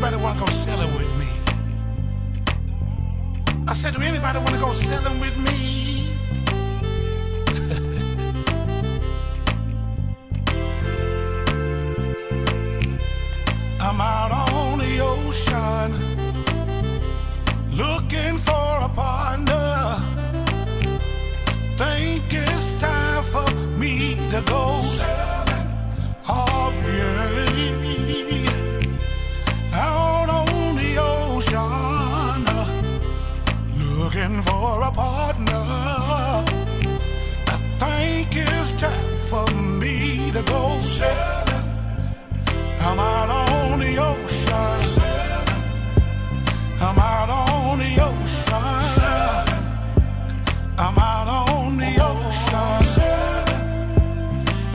anybody want to go sailing with me? I said, do anybody want to go sailing with me? I'm out on the ocean looking for a partner. Think it's time for me to go sailing. Oh yeah, out on the ocean looking for a partner. I think it's time for me to go sailing.